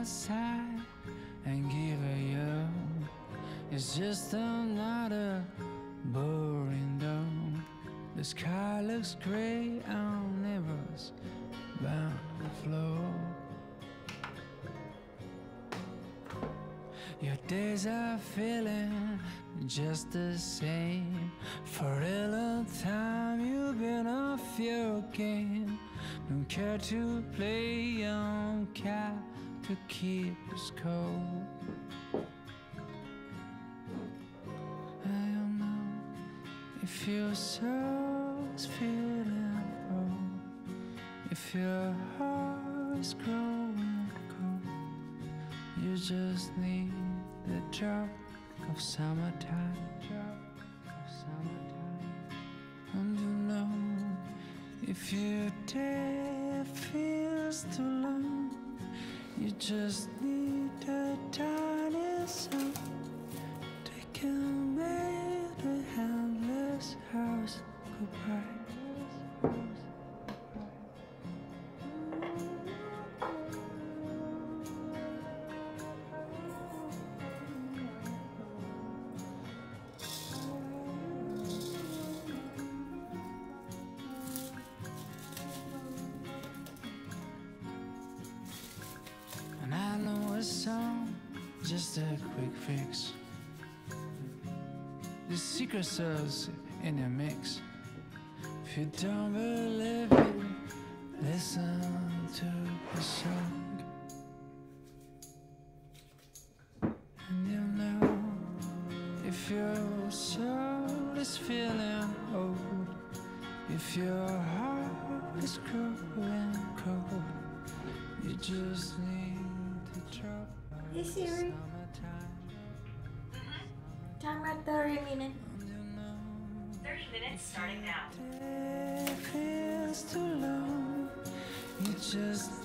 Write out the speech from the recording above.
outside and give it you. It's just another boring dawn. The sky looks gray on neighbors bound to flow. Your days are feeling just the same. For a long time you've been off your game. Don't care to play on cat to keep us cold. I don't know if your soul's feeling cold, if your heart's growing cold. You just need the drop of summertime, and you know if your day feels too long, you just need a tiny song. Take a make the endless house goodbye. And I know a song, just a quick fix. The secret sauce in your mix. If you don't believe it, listen to the song. And you know if your soul is feeling old, if your heart is growing cold, you just need to drop. Hey Siri, timer 30 minutes. 30 minutes starting now. It feels too long. You just